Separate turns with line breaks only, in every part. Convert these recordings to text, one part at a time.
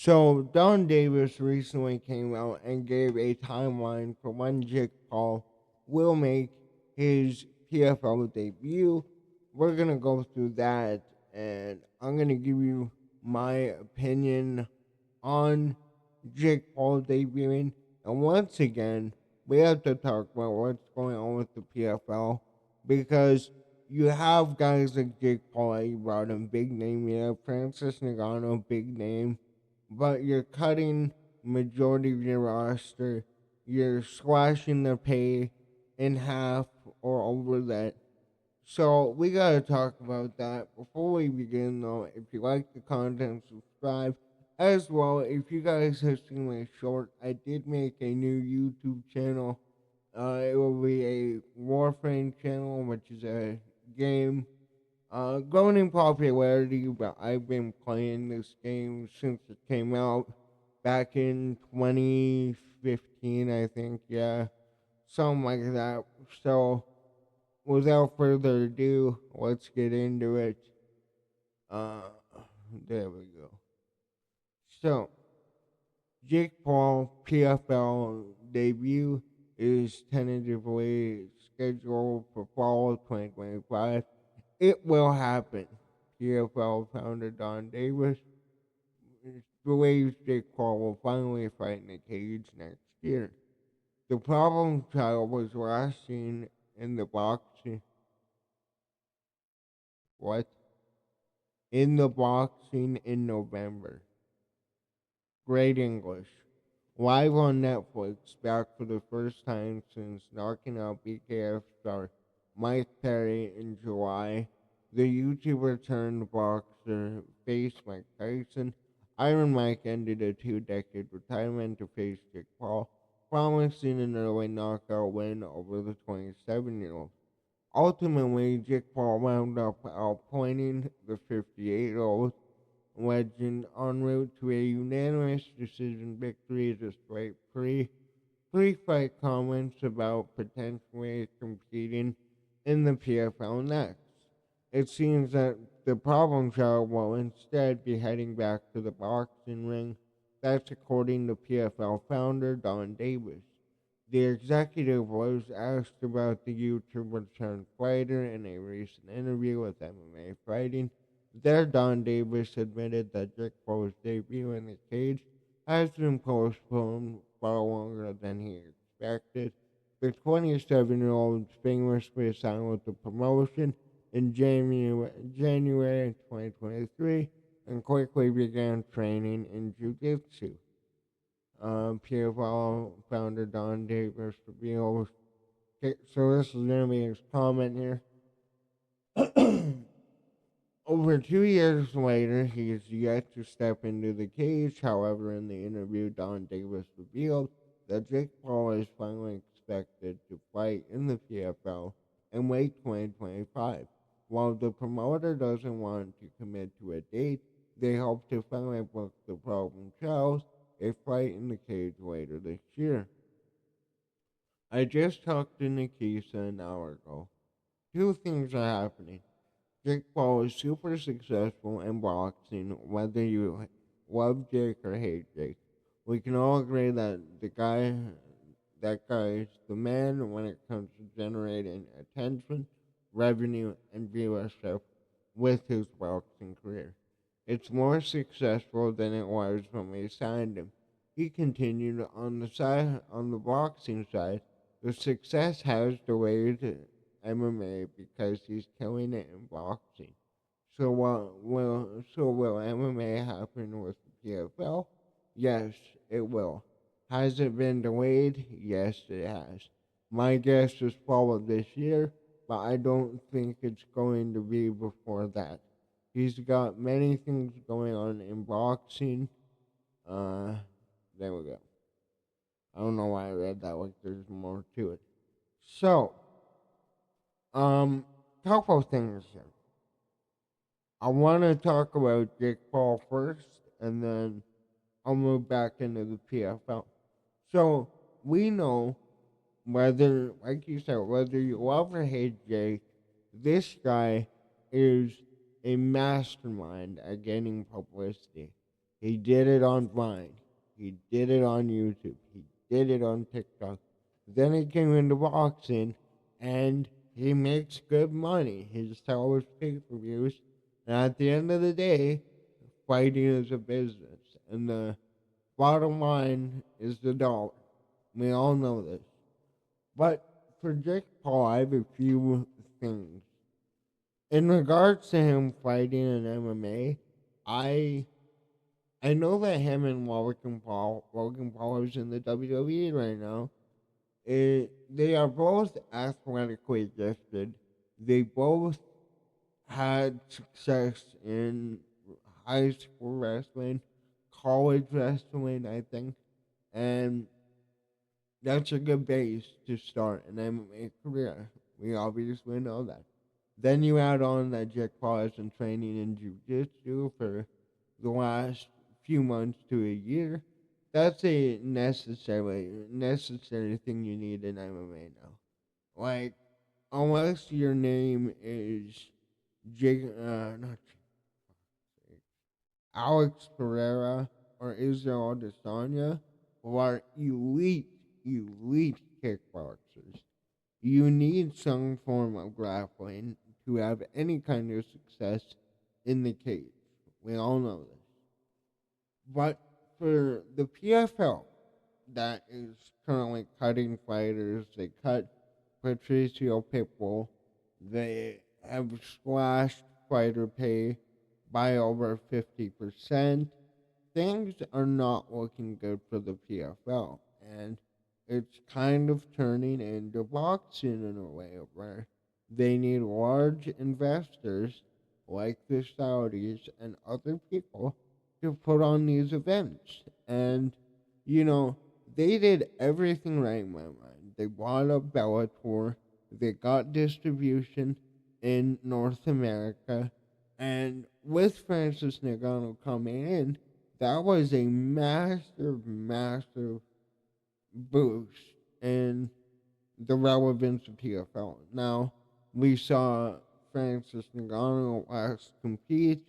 So Donn Davis recently came out and gave a timeline for when Jake Paul will make his PFL debut. We're gonna go through that, and I'm gonna give you my opinion on Jake Paul debuting. And once again, we have to talk about what's going on with the PFL because you have guys like Jake Paul, you brought in big name, you have Francis Ngannou, big name, but you're cutting majority of your roster. You're slashing the pay in half or over that. So we gotta talk about that. Before we begin though, if you like the content, subscribe. As well, if you guys have seen my short, I did make a new YouTube channel. It will be a Warframe channel, which is a game growing in popularity, but I've been playing this game since it came out back in 2015, I think, yeah, something like that. So, without further ado, let's get into it. Uh, there we go. So, Jake Paul PFL debut is tentatively scheduled for fall 2025. It will happen. PFL founder Donn Davis believes Jake Paul will finally fight in a cage next year. The problem child was last seen in the boxing. What? In the boxing in November. Great English. Live on Netflix, back for the first time since knocking out BKF star Mike Perry in July. The YouTuber turned boxer faced Mike Tyson. Iron Mike ended a 2-decade retirement to face Jake Paul, promising an early knockout win over the 27-year-old. Ultimately, Jake Paul wound up outpointing the 58-year-old legend en route to a unanimous decision victory despite pre-fight comments about potentially competing in the PFL next. It seems that the problem child will instead be heading back to the boxing ring. That's according to PFL founder Donn Davis. The executive was asked about the YouTuber turned fighter in a recent interview with MMA Fighting. There, Donn Davis admitted that Jake Paul's debut in the cage has been postponed far longer than he expected. The 27-year-old famously signed with the promotion in January 2023 and quickly began training in jiu-jitsu. PFL founder Donn Davis reveals. Okay, so this is going to be his comment here. Over 2 years later, he is yet to step into the cage. However, in the interview, Donn Davis revealed that Jake Paul is finally expected to fight in the PFL in late 2025. While the promoter doesn't want to commit to a date, they hope to finally book the problem child a fight in the cage later this year. I just talked to Nikisa an hour ago. Two things are happening. Jake Paul is super successful in boxing, whether you love Jake or hate Jake. We can all agree that that guy is the man when it comes to generating attention, revenue, and viewership with his boxing career. It's more successful than it was when we signed him. He continued on the boxing side. The success has delayed MMA because he's killing it in boxing. So will MMA happen with the PFL? Yes, it will. Has it been delayed? Yes, it has. My guess is fall of this year, but I don't think it's going to be before that. He's got many things going on in boxing. Uh, there we go. I don't know why I read that like there's more to it. So, couple things here. I want to talk about Jake Paul first, and then I'll move back into the PFL. So we know whether, like you said, whether you love or hate Jake, this guy is a mastermind at getting publicity. He did it on Vine. He did it on YouTube. He did it on TikTok. Then he came into boxing, and he makes good money. He sells pay-per-views, and at the end of the day, fighting is a business, and the bottom line is the dollar. We all know this. But for Jake Paul, I have a few things. In regards to him fighting in MMA, I I know that him and Logan Paul is in the WWE right now. They are both athletically gifted. They both had success in high school wrestling, college wrestling, I think, and that's a good base to start an MMA career. We obviously know that. Then you add on that Jack Paul has been training in jiu-jitsu for the last few months to a year. That's a necessary thing you need in MMA now. Like, unless your name is not Alex Pereira or Israel Adesanya, who are elite kickboxers. You need some form of grappling to have any kind of success in the cage. We all know this. But for the PFL, that is currently cutting fighters, they cut Patricio Pitbull. They have slashed fighter pay by over 50%. Things are not looking good for the PFL. And it's kind of turning into boxing in a way where they need large investors like the Saudis and other people to put on these events. And, you know, they did everything right in my mind. They bought up Bellator, they got distribution in North America, and with Francis Ngannou coming in, that was a massive boost in the relevance of PFL. Now, we saw Francis Ngannou last compete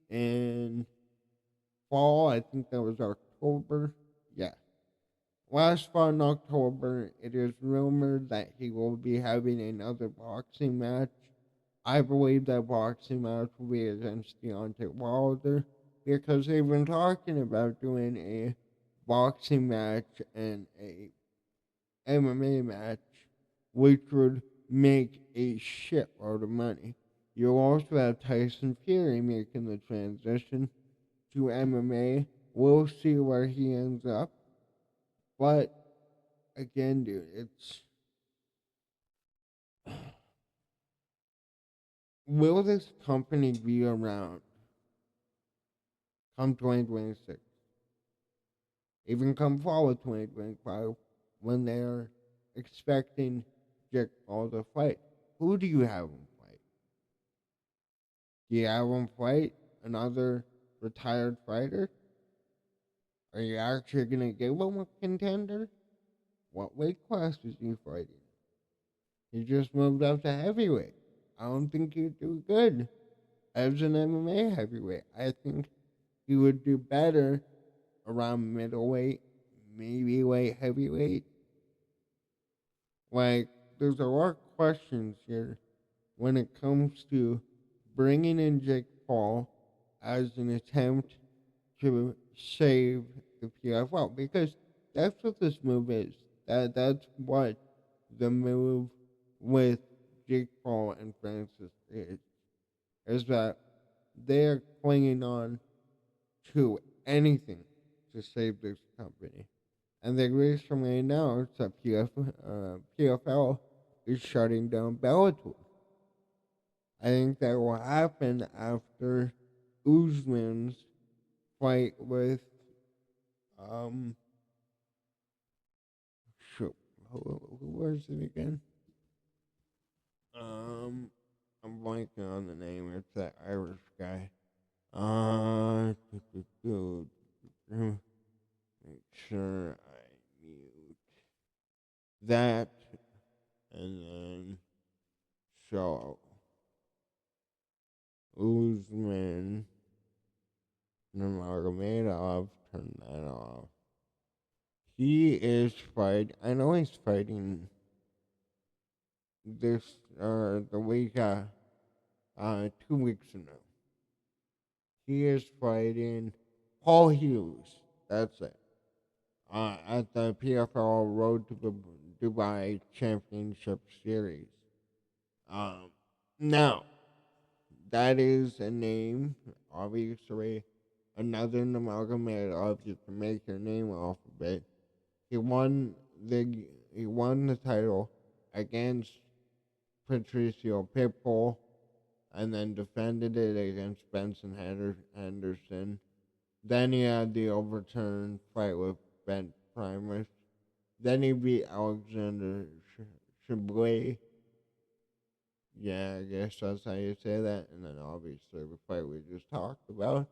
in fall. I think that was October. Yeah. Last fall in October, it is rumored that he will be having another boxing match. I believe that boxing match will be against Deontay Wilder because they've been talking about doing a boxing match and a MMA match, which would make a shitload of money. You'll also have Tyson Fury making the transition to MMA. We'll see where he ends up. But again, dude, it's will this company be around come 2026? Even come fall of 2025 when they're expecting Jake Paul to fight? Who do you have him fight? Do you have him fight another retired fighter? Are you actually going to give him a contender? What weight class is he fighting? He just moved up to heavyweight. I don't think he'd do good as an MMA heavyweight. I think he would do better around middleweight, maybe light heavyweight. Like, there's a lot of questions here when it comes to bringing in Jake Paul as an attempt to save the PFL because that's what this move is. That's what the move with Jake Paul and Francis is that they're clinging on to anything to save this company. And they recently announced that PFL is shutting down Bellator. I think that will happen after Usman's fight with shoot, who was it again? I'm blanking on the name. It's that Irish guy. Make sure I mute that, and then show Usman Nurmagomedov, turn that off. He is fight. I know he's fighting this the week 2 weeks ago. He is fighting Paul Hughes. That's it. At the PFL Road to the Dubai Championship Series. Um, Now that is a name, obviously, another Nurmagomedov. You can make your name off of it. He won the title against Patricio Pitbull, and then defended it against Benson Henderson. Then he had the overturned fight with Ben Primus. Then he beat Alexander Chablet. Yeah, I guess that's how you say that. And then obviously the fight we just talked about.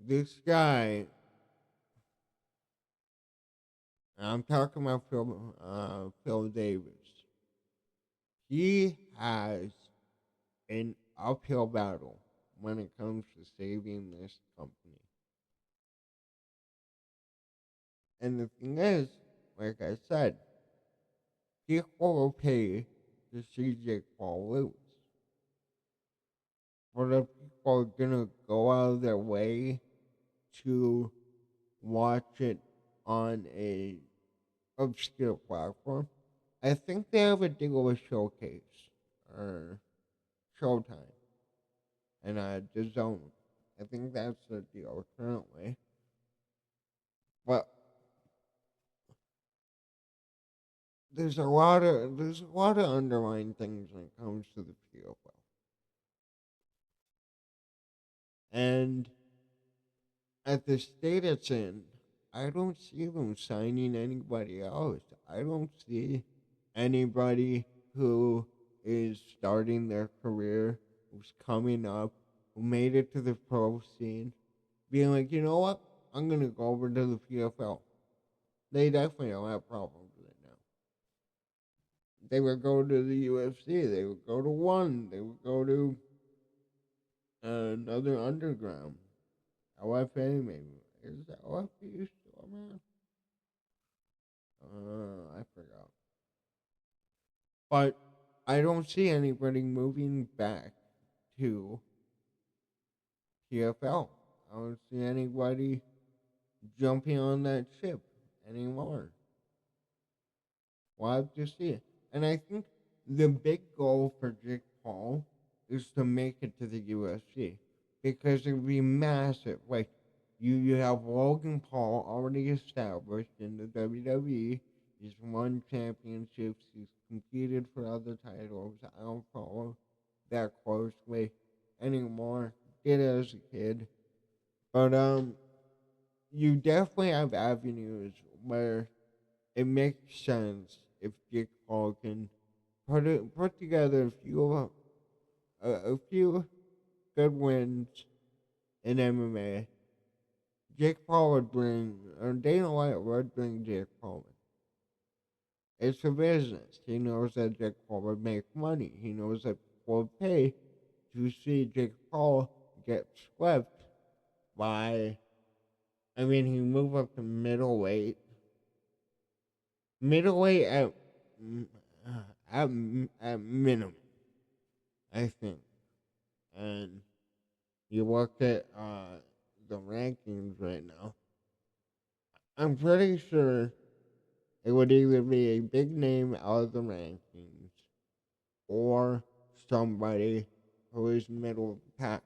This guy, I'm talking about Phil Davis. He has an uphill battle when it comes to saving this company. And the thing is, like I said, people will pay to see Jake Paul lose. But if people are gonna go out of their way to watch it on a obscure platform, I think they have a deal with Showcase or Showtime and DAZN. I think that's the deal currently. But there's a lot of underlying things when it comes to the PFL. And at the state it's in, I don't see them signing anybody else. I don't see anybody who is starting their career, who's coming up, who made it to the pro scene, being like, you know what? I'm gonna go over to the PFL. They definitely don't have problems with it now. They would go to the UFC. They would go to one. They would go to another underground. LFA maybe. Is that LFA still around? I forgot. But I don't see anybody moving back to PFL. I don't see anybody jumping on that ship anymore. We'll have to see it. And I think the big goal for Jake Paul is to make it to the UFC because it would be massive. Like, you have Logan Paul already established in the WWE. He's won championships. He's competed for other titles. I don't follow that closely anymore. Did as a kid. But you definitely have avenues where it makes sense if Jake Paul can put together a few good wins in MMA. Jake Paul would bring, or Dana White would bring Jake Paul in. It's a business. He knows that Jake Paul would make money. He knows that people would pay to see Jake Paul get swept by. I mean, he moved up to middleweight at at minimum, I think. And you look at the rankings right now, I'm pretty sure it would either be a big name out of the rankings or somebody who is middle of the pack.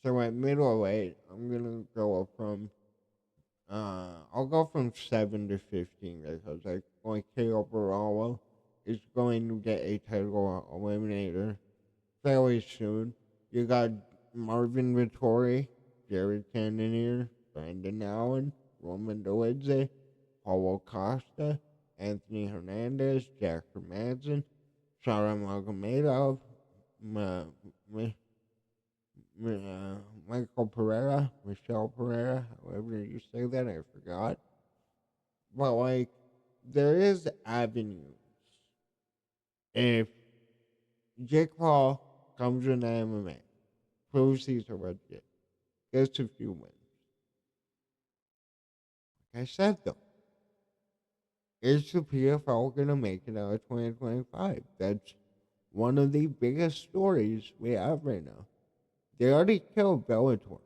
So at middleweight, I'm gonna go from I'll go from 7 to 15 because I like K.O. Barala is going to get a title eliminator fairly soon. You got Marvin Vittori, Jared Cannonier, Brandon Allen, Roman Dolidze, Paulo Costa, Anthony Hernandez, Jack Hermanson, Sarah Magomedov, Michael Pereira, Michelle Pereira, however you say that, I forgot. But like, there is avenues if Jake Paul comes in MMA. Proves he's a legit. Gets a few wins. Like I said though, is the PFL gonna make it out of 2025? That's one of the biggest stories we have right now. They already killed Bellator,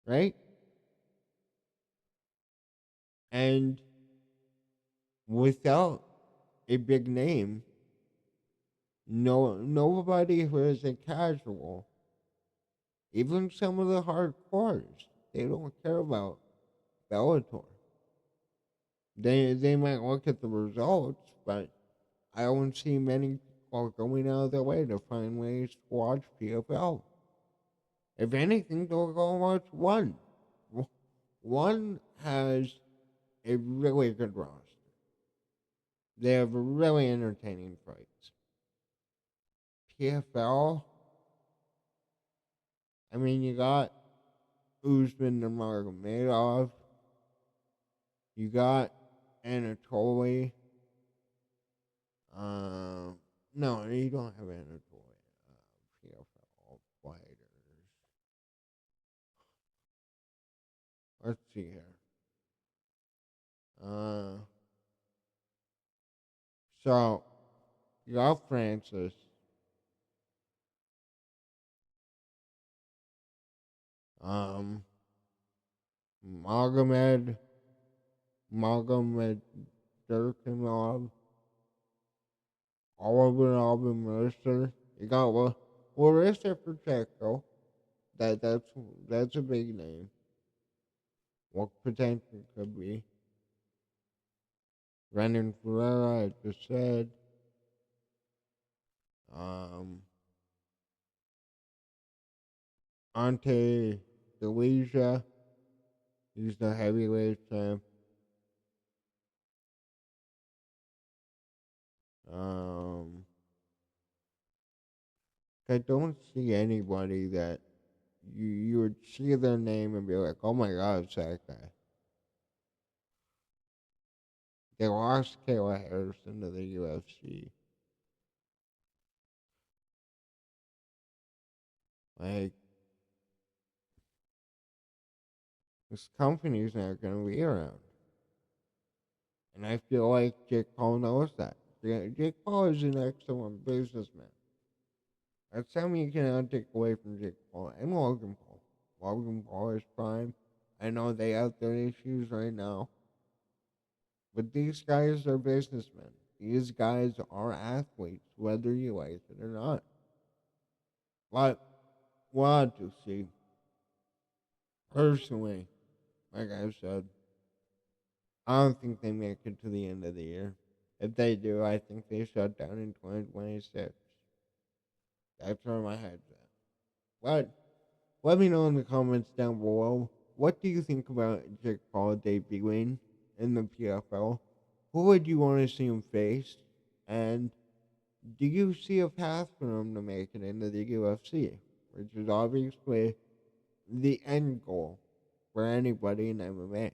right? And without a big name, nobody who is a casual, even some of the hardcores, they don't care about Bellator. They might look at the results, but I don't see many people going out of their way to find ways to watch PFL. If anything, they'll go watch one. One has a really good roster. They have really entertaining fights. PFL, I mean, you got Usman and Nurmagomedov. You got Anatoly. No, you don't have Anatoly. PFL fighters. Let's see here. So you got Francis. Um, Magomed Durkinov, Oliver Alvin Mercer. You got Larissa Pacheco. That's a big name. What potential could be? Brandon Ferreira, I just said. Ante Delija, he's the heavyweight champ. I don't see anybody that you would see their name and be like, oh my god, it's that guy. They lost Kayla Harrison to the UFC. Like, this company's not going to be around. And I feel like Jake Paul knows that. Jake Paul is an excellent businessman. That's something you cannot take away from Jake Paul and Logan Paul. Logan Paul is prime. I know they have their issues right now. But these guys are businessmen. These guys are athletes, whether you like it or not. But we'll have to see. Personally, like I said, I don't think they make it to the end of the year. If they do, I think they shut down in 2026. That's where my head's at. But let me know in the comments down below. What do you think about Jake Paul debuting in the PFL? Who would you want to see him face? And do you see a path for him to make it into the UFC? Which is obviously the end goal for anybody in MMA.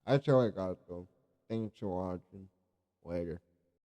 That's all I got, though. Thanks for watching. Later.